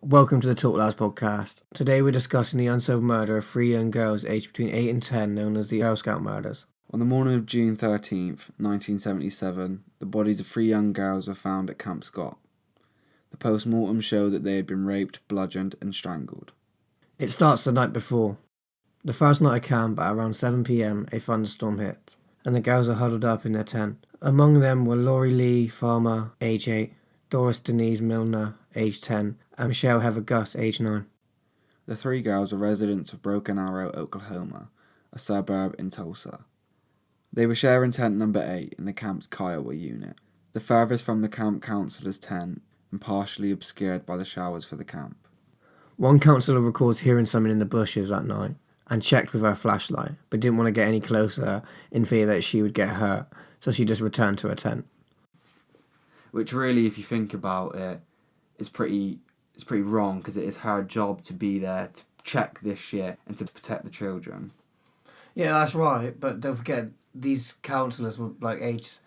Welcome to the Talk Lads podcast. Today we're discussing the unsolved murder of 3 young girls aged between 8 and 10 known as the Girl Scout murders. On the morning of June 13th, 1977, the bodies of 3 young girls were found at Camp Scott. The post-mortem showed that they had been raped, bludgeoned and strangled. It starts the night before. The first night of camp at around 7 p.m, a thunderstorm hit, and the girls are huddled up in their tent. Among them were Laurie Lee Farmer, age 8, Doris Denise Milner, age 10, and Michelle Heather Gus, age 9. The 3 girls were residents of Broken Arrow, Oklahoma, a suburb in Tulsa. They were sharing tent number 8 in the camp's Kiowa unit, the furthest from the camp counselor's tent and partially obscured by the showers for the camp. One counsellor records hearing something in the bushes that night and checked with her flashlight, but didn't want to get any closer in fear that she would get hurt, so she just returned to her tent. Which really, if you think about it, is pretty wrong, because it is her job to be there to check this shit and to protect the children. Yeah, that's right, but don't forget, these counsellors were like aged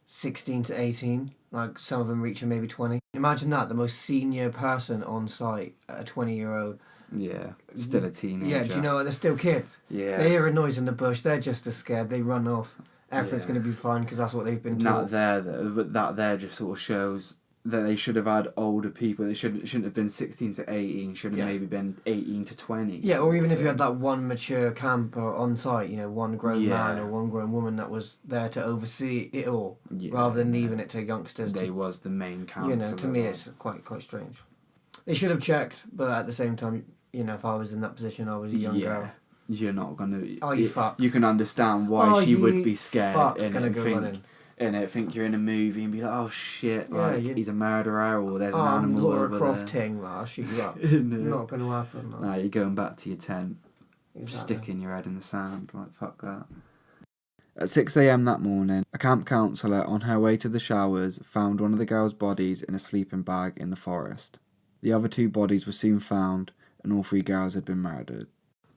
16 to 18, like some of them reaching maybe 20. Imagine that, the most senior person on site, a 20-year-old. Yeah, still a teenager. Yeah, do you know what? They're still kids. Yeah. They hear a noise in the bush, they're just as scared, they run off. Everything's going to be fine because that's what they've been taught. That there just sort of shows that they should have had older people. They shouldn't have been 16 to 18, should have maybe been 18 to 20. Yeah, or even if you had that one mature camper on site, you know, one grown man or one grown woman that was there to oversee it all, rather than leaving it to youngsters. They was the main counsellor. You know, to me it's quite strange. They should have checked, but at the same time, you know, if I was in that position, I was a young girl. You're not gonna. Oh, you fuck. You can understand why she would be scared and think you're in a movie and be like, oh shit, he's a murderer, or there's an animal Laura over Croft there. ting, I'll shoot you up. No. Not gonna happen. Man. No, you're going back to your tent, Exactly. sticking your head in the sand, like fuck that. At 6 a.m. that morning, a camp counsellor on her way to the showers found one of the girls' bodies in a sleeping bag in the forest. The other 2 bodies were soon found, and all 3 girls had been murdered.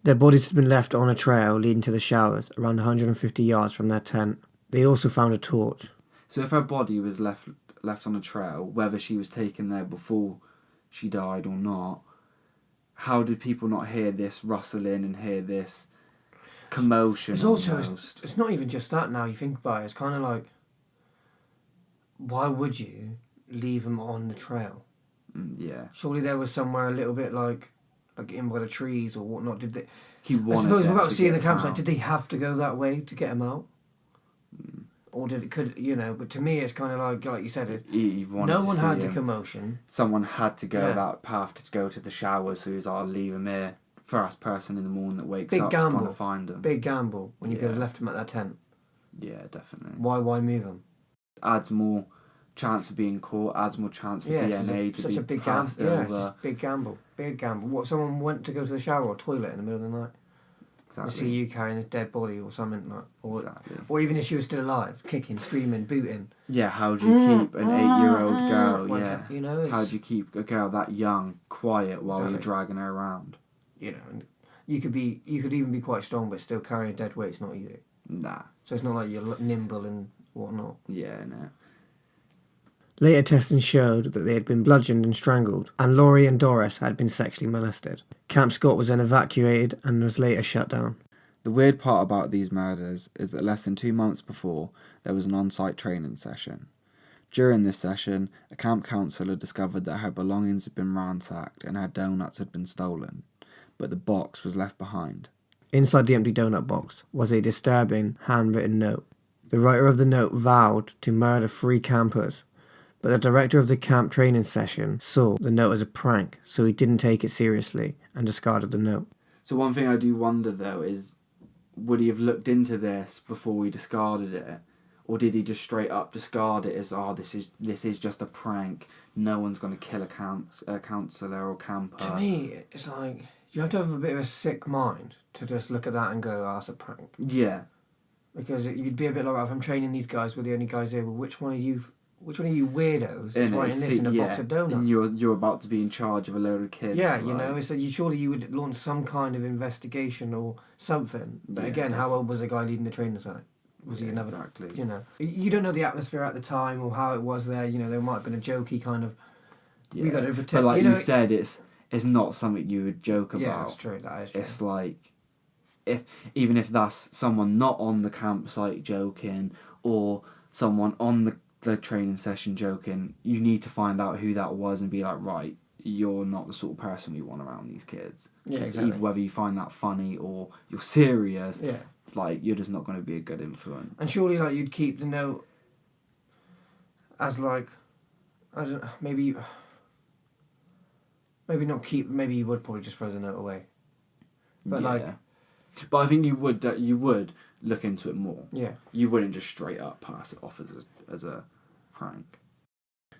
Their bodies had been left on a trail leading to the showers, around 150 yards from their tent. They also found a torch. So if her body was left on a trail, whether she was taken there before she died or not, how did people not hear this rustling and hear this commotion? It's also, it's not even just that now you think about it. It's kind of like, why would you leave them on the trail? Yeah. Surely there was somewhere a little bit like in by the trees or whatnot. Did they? I suppose without seeing the campsite, did they have to go that way to get him out? Or did it? But to me, it's kind of like you said, no one had the commotion. Someone had to go that path to go to the showers, so he's, I'll leave him here. First person in the morning that wakes up is going to find him. Big gamble when you could have left him at that tent. Yeah, definitely. Why move him? Adds more chance of being caught, adds more chance for DNA to be big passed gamble. over. Yeah, it's just big gamble. What if someone went to go to the shower or toilet in the middle of the night? Exactly. See you carrying his dead body or something like, exactly. Or even if she was still alive, kicking, screaming, booting. Yeah, how do you keep an 8-year-old girl? You know, how do you keep a girl that young quiet while you're dragging her around? You know, and you could even be quite strong, but still carry a dead weight. It's not easy. Nah. So it's not like you're nimble and whatnot. Yeah, no. Later testing showed that they had been bludgeoned and strangled, and Laurie and Doris had been sexually molested. Camp Scott was then evacuated and was later shut down. The weird part about these murders is that less than 2 months before, there was an on-site training session. During this session, a camp counsellor discovered that her belongings had been ransacked and her donuts had been stolen, but the box was left behind. Inside the empty donut box was a disturbing handwritten note. The writer of the note vowed to murder 3 campers, but the director of the camp training session saw the note as a prank, so he didn't take it seriously and discarded the note. So one thing I do wonder, though, is would he have looked into this before he discarded it? Or did he just straight up discard it as, this is just a prank, no one's going to kill a counsellor or camper? To me, it's like, you have to have a bit of a sick mind to just look at that and go, that's a prank. Yeah. Because you'd be a bit like, if I'm training these guys, we're the only guys here, well, which one of you weirdos is writing this in a box of donuts? And you're about to be in charge of a load of kids. Yeah, you know, so surely you would launch some kind of investigation or something. But again, how old was the guy leading the training site? Was he another? Exactly. You know, you don't know the atmosphere at the time or how it was there. You know, there might have been a jokey kind of. We got to protect. But like you said, it's it's not something you would joke about. Yeah, that's true. That is true. It's like, even if that's someone not on the campsite joking or someone on the training session joking, you need to find out who that was and be like, right, you're not the sort of person we want around these kids. Yeah, exactly. Either whether you find that funny or you're serious, Yeah. like, you're just not going to be a good influence. And surely, like, you'd keep the note as, like, I don't know, maybe not keep, maybe you would probably just throw the note away. But, But I think you would look into it more. Yeah. You wouldn't just straight up pass it off as a prank.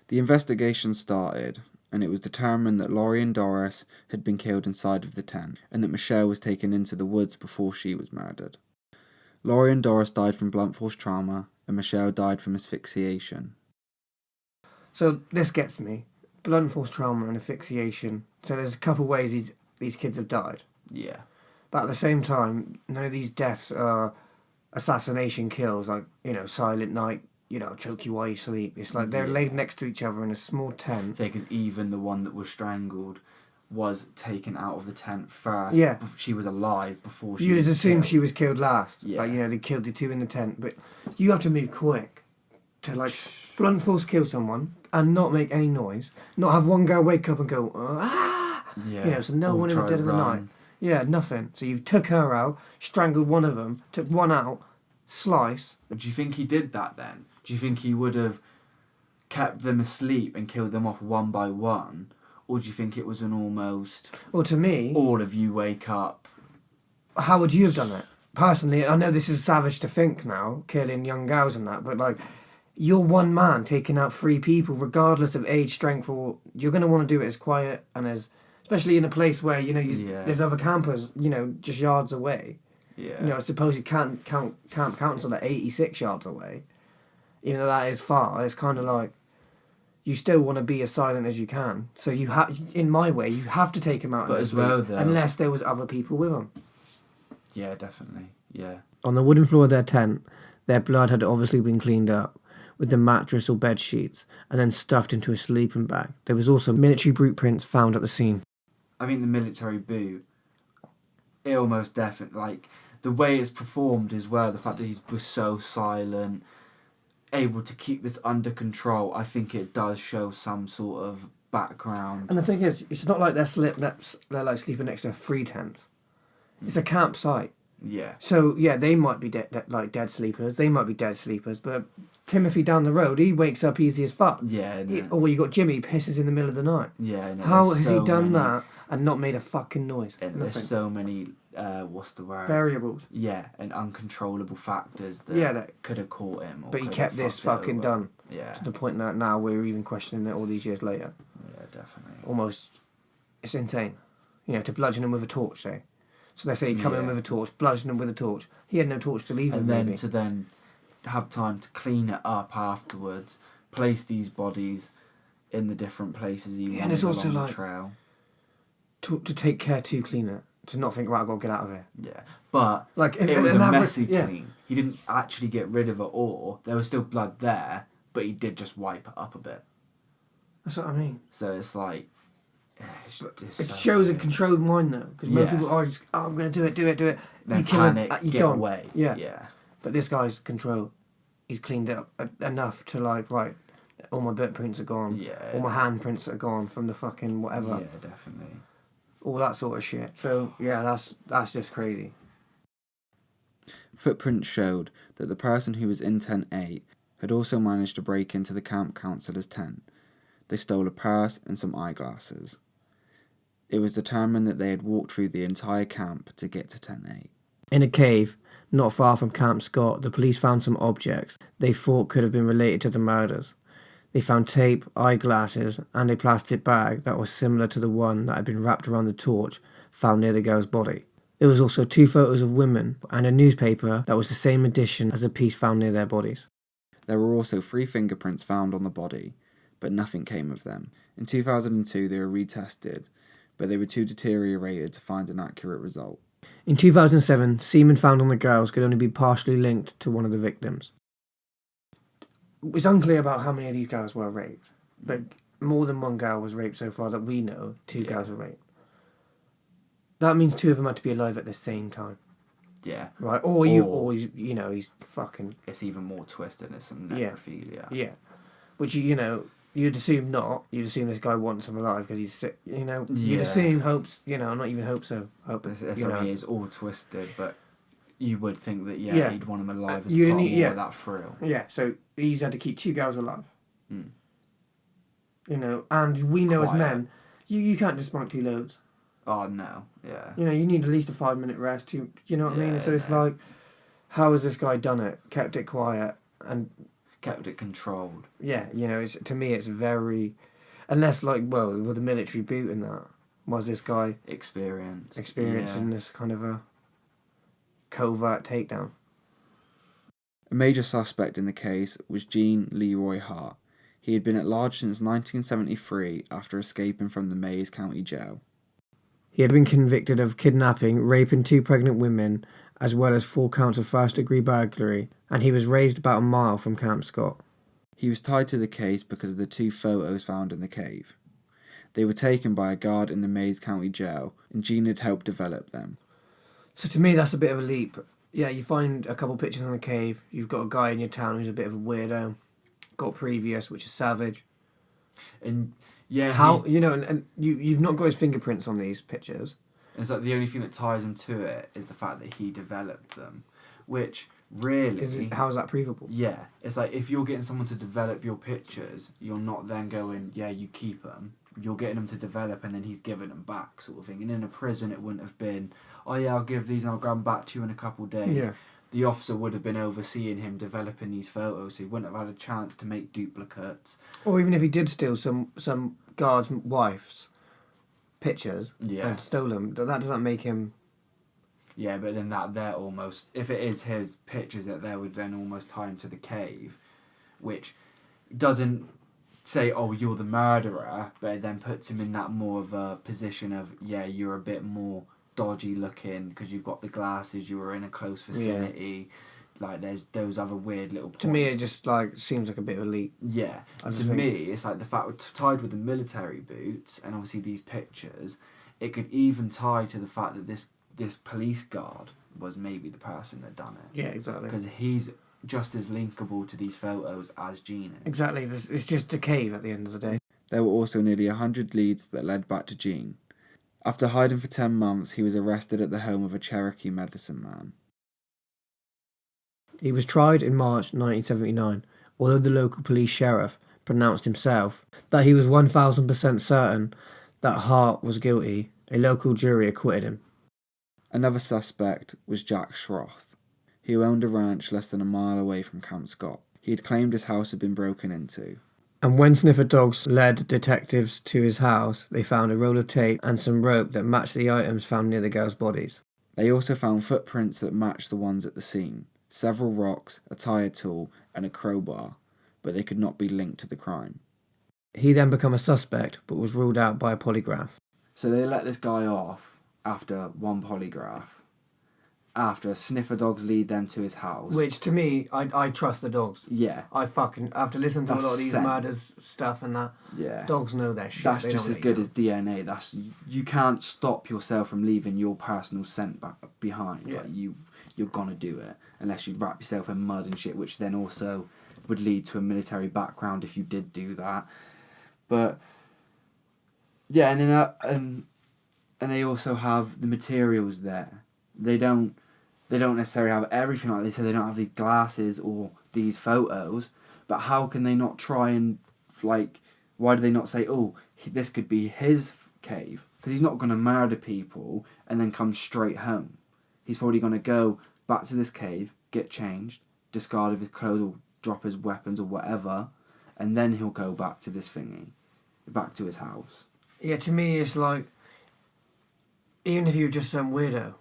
The investigation started, and it was determined that Laurie and Doris had been killed inside of the tent, and that Michelle was taken into the woods before she was murdered. Laurie and Doris died from blunt force trauma, and Michelle died from asphyxiation. So this gets me. Blunt force trauma and asphyxiation. So there's a couple of ways these kids have died. Yeah. But at the same time, none of these deaths are assassination kills, like, Silent Night, choke you while you sleep. It's like they're laid next to each other in a small tent. Because even the one that was strangled was taken out of the tent first. Yeah. She was alive before she You'd was assume killed. she was killed last. Yeah. Like, they killed the two in the tent. But you have to move quick to, like, blunt force kill someone and not make any noise. Not have one girl wake up and go, ah! Yeah. So no Or one in the try dead to of the night. run. Yeah, nothing. So you've took her out, strangled one of them, took one out, slice. Do you think he did that then? Do you think he would have kept them asleep and killed them off one by one? Or do you think it was an almost, Well, to me, all of you wake up? how would you have done it? Personally, I know this is savage to think now, killing young girls and that, but, like, you're one man taking out 3 people, regardless of age, strength, or you're going to want to do it as quiet and as, especially in a place where, there's other campers, just yards away. Yeah. I suppose you can't Camp Council at 86 yards away. Even though that is far, it's kind of like, you still want to be as silent as you can. So you have, in my way, you have to take him out. But as well, though, unless there was other people with him. Yeah, definitely. Yeah. On the wooden floor of their tent, their blood had obviously been cleaned up with the mattress or bed sheets and then stuffed into a sleeping bag. There was also military boot prints found at the scene. I think the military boot, it almost definitely, like, the way it's performed as well, the fact that he was so silent, able to keep this under control, I think it does show some sort of background. And the thing is, it's not like they're like sleeping next to a free tent. It's a campsite. Yeah. So, yeah, they might be dead sleepers. They might be dead sleepers. But Timothy down the road, he wakes up easy as fuck. Yeah. No. Or you got Jimmy pisses in the middle of the night. Yeah. No, How has he done that and not made a fucking noise? And there's so many, what's the word? Variables. Yeah, and uncontrollable factors that could have caught him. But he kept this fucking done. Yeah. To the point that now we're even questioning it all these years later. Yeah, definitely. Almost, it's insane. To bludgeon him with a torch, say. So they say he'd come in with a torch, bludgeon him with a torch. He had no torch to leave him, And then maybe. to then have time to clean it up afterwards, place these bodies in the different places he and it's wanted also along like the trail. To take care to clean it. To not think, right, I've got to get out of here. Yeah, but Like, if it was a messy yeah. clean. He didn't actually get rid of it all. There was still blood there, but he did just wipe it up a bit. That's what I mean. So it's like... It shows a controlled mind, though. Because most people are just, I'm going to do it. Then you kill panic, him, you get gone. away. Yeah. Yeah. But this guy's control. He's cleaned it up enough to, like, right, all my boot prints are gone. Yeah. All my handprints are gone from the fucking whatever. Yeah, definitely. All that sort of shit. So, yeah, that's just crazy. Footprints showed that the person who was in tent 8 had also managed to break into the camp counsellor's tent. They stole a purse and some eyeglasses. It was determined that they had walked through the entire camp to get to tent 8. In a cave, not far from Camp Scott, the police found some objects they thought could have been related to the murders. They found tape, eyeglasses, and a plastic bag that was similar to the one that had been wrapped around the torch found near the girl's body. There was also 2 photos of women and a newspaper that was the same edition as the piece found near their bodies. There were also 3 fingerprints found on the body, but nothing came of them. In 2002 they were retested, but they were too deteriorated to find an accurate result. In 2007, semen found on the girls could only be partially linked to one of the victims. It's unclear about how many of these girls were raped, but more than one girl was raped so far that we know. 2 girls were raped. That means two of them had to be alive at the same time, Yeah. right? Or he's, he's fucking... It's even more twisted. It's some Yeah. necrophilia. Yeah. Which, you'd assume not. You'd assume this guy wants him alive because he's sick, You'd Yeah. assume, hopes, not even hope so. It's all twisted, but you would think that, Yeah. he'd want him alive as You'd part need- more yeah. of that thrill. Yeah, so he's had to keep two girls alive. Mm. And we know as Quiet. men, you can't just smoke two loads. Oh, no. Yeah. You need at least a 5-minute rest. You know what I mean? Yeah, So it's no. like, how has this guy done it? Kept it quiet and... Kept it controlled. Yeah, to me it's very... Unless, with the military boot and that, was this guy experiencing this kind of a covert takedown. A major suspect in the case was Gene Leroy Hart. He had been at large since 1973 after escaping from the Mays County Jail. He had been convicted of kidnapping, raping 2 pregnant women, as well as 4 counts of first-degree burglary, and he was raised about a mile from Camp Scott. He was tied to the case because of the 2 photos found in the cave. They were taken by a guard in the Mays County Jail, and Gene had helped develop them. So to me, that's a bit of a leap. Yeah, you find a couple pictures in the cave. You've got a guy in your town who's a bit of a weirdo. Got previous, which is savage. And yeah, how and you've not got his fingerprints on these pictures. It's like the only thing that ties him to it is the fact that he developed them, which really... How is that provable? Yeah, it's like if you're getting someone to develop your pictures, you're not then going, yeah, you keep them. You're getting them to develop and then he's giving them back, sort of thing. And in a prison, it wouldn't have been, oh yeah, I'll give these and I'll grab them back to you in a couple of days. Yeah. The officer would have been overseeing him developing these photos, so he wouldn't have had a chance to make duplicates. Or even if he did steal some guard's wife's pictures and stole them, that doesn't make him... Yeah, but then they're almost... If it is his pictures, that would then almost tie him to the cave, which doesn't say, oh, you're the murderer, but it then puts him in that more of a position of, yeah, you're a bit more dodgy looking because you've got the glasses, you were in a close vicinity, like there's those other weird little points. To me, it just seems like a bit of a leap. Yeah, to me, it's like the fact we're tied with the military boots and obviously these pictures, it could even tie to the fact that this police guard was maybe the person that done it. Yeah, exactly. Because he's just as linkable to these photos as Gene is. Exactly, it's just a cave at the end of the day. There were also nearly 100 leads that led back to Gene. After hiding for 10 months, he was arrested at the home of a Cherokee medicine man. He was tried in March 1979, although the local police sheriff pronounced himself that he was 1000% certain that Hart was guilty. A local jury acquitted him. Another suspect was Jack Schroth, who owned a ranch less than a mile away from Camp Scott. He had claimed his house had been broken into. And when sniffer dogs led detectives to his house, they found a roll of tape and some rope that matched the items found near the girls' bodies. They also found footprints that matched the ones at the scene, several rocks, a tire tool, and a crowbar, but they could not be linked to the crime. He then became a suspect, but was ruled out by a polygraph. So they let this guy off after one polygraph, after sniffer dogs lead them to his house. Which, to me, I trust the dogs. Yeah. After listening to a lot of these murders stuff and that, dogs know their shit. That's just as good as DNA. You can't stop yourself from leaving your personal scent behind. Yeah. Like you're gonna do it, unless you wrap yourself in mud and shit, which then also would lead to a military background if you did do that. But yeah, and then and they also have the materials there. They don't necessarily have everything, like they say. They don't have these glasses or these photos, but how can they not try and, like, why do they not say, oh, this could be his cave? Because he's not going to murder people and then come straight home. He's probably going to go back to this cave, get changed, discard of his clothes or drop his weapons or whatever, and then he'll go back to this thingy, back to his house. Yeah, to me it's like, even if you're just some weirdo,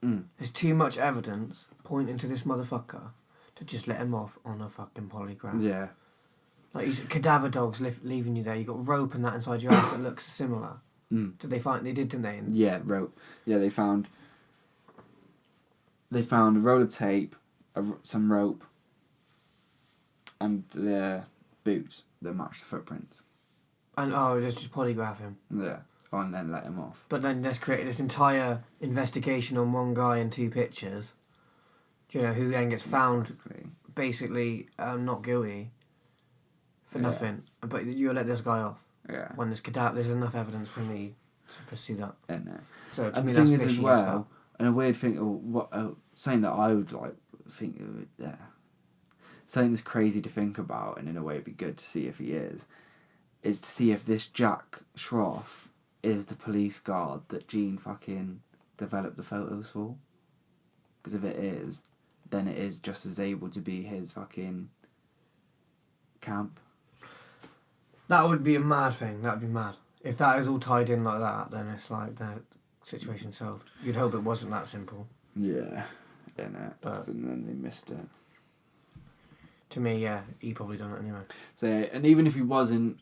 there's too much evidence pointing to this motherfucker to just let him off on a fucking polygraph. Yeah. Like, these cadaver dogs leaving you there. You got rope and that inside your house that looks similar. Did they find? They did, didn't they? Yeah, rope. Yeah, they found a roll of tape, some rope, and the boots that matched the footprints. And just polygraph him. Yeah. Oh, and then let him off. But then let's create this entire investigation on one guy and 2 pictures. Do you know, who then gets found basically not guilty for nothing. But you'll let this guy off. Yeah. When there's enough evidence for me to pursue that. Yeah, no. So to And me, the that's thing is fishy as well, and a weird thing, something that I would like think, something that's crazy to think about, and in a way it'd be good to see if he is to see if this Jack Schroff is the police guard that Gene fucking developed the photos for. Because if it is, then it is just as able to be his fucking camp. That would be a mad thing. That would be mad. If that is all tied in like that, then it's like the situation solved. You'd hope it wasn't that simple. Yeah. Yeah, no. But and then they missed it. To me, yeah, he probably done it anyway. So, and even if he wasn't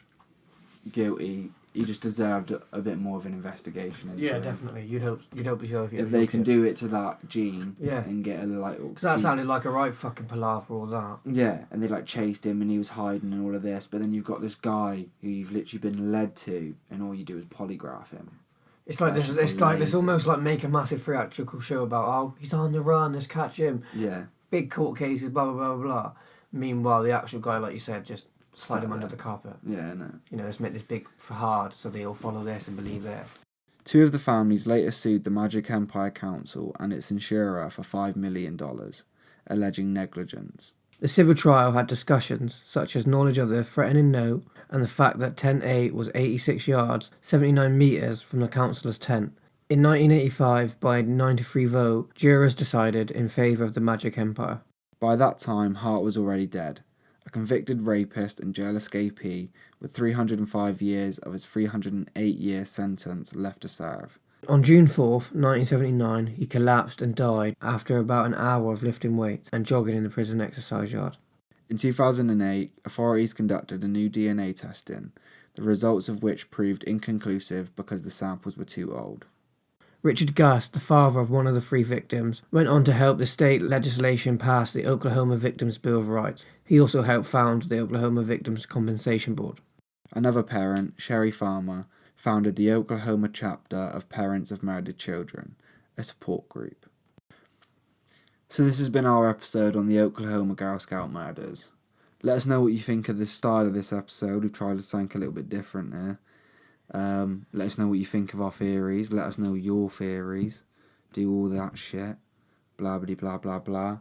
guilty, he just deserved a bit more of an investigation into him. Definitely. You'd hope so if they can do it to that Gene, yeah, and get a like. Because that sounded like a right fucking palaver, all that. Yeah, and they like chased him, and he was hiding and all of this. But then you've got this guy who you've literally been led to, and all you do is polygraph him. It's like this. It's like this almost like make a massive theatrical show about he's on the run, let's catch him. Yeah. Big court cases, blah blah blah blah. Meanwhile, the actual guy, like you said, just slide him under the carpet. Yeah, no. You know, let's make this big facade so they all follow this and believe this. 2 of the families later sued the Magic Empire Council and its insurer for $5 million, alleging negligence. The civil trial had discussions such as knowledge of the threatening note and the fact that Tent A was 86 yards, 79 metres from the councillor's tent. In 1985, by 93 vote, jurors decided in favour of the Magic Empire. By that time, Hart was already dead, a convicted rapist and jail escapee with 305 years of his 308-year sentence left to serve. On June 4th, 1979, he collapsed and died after about an hour of lifting weights and jogging in the prison exercise yard. In 2008, authorities conducted a new DNA testing, the results of which proved inconclusive because the samples were too old. Richard Gust, the father of one of the 3 victims, went on to help the state legislation pass the Oklahoma Victims' Bill of Rights. He also helped found the Oklahoma Victims' Compensation Board. Another parent, Sherry Farmer, founded the Oklahoma chapter of Parents of Murdered Children, a support group. So this has been our episode on the Oklahoma Girl Scout murders. Let us know what you think of the style of this episode. We've tried to think a little bit different here. Let us know what you think of our theories. Let us know your theories. Do all that shit. Blah blah blah blah blah.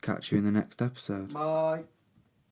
Catch you in the next episode. Bye.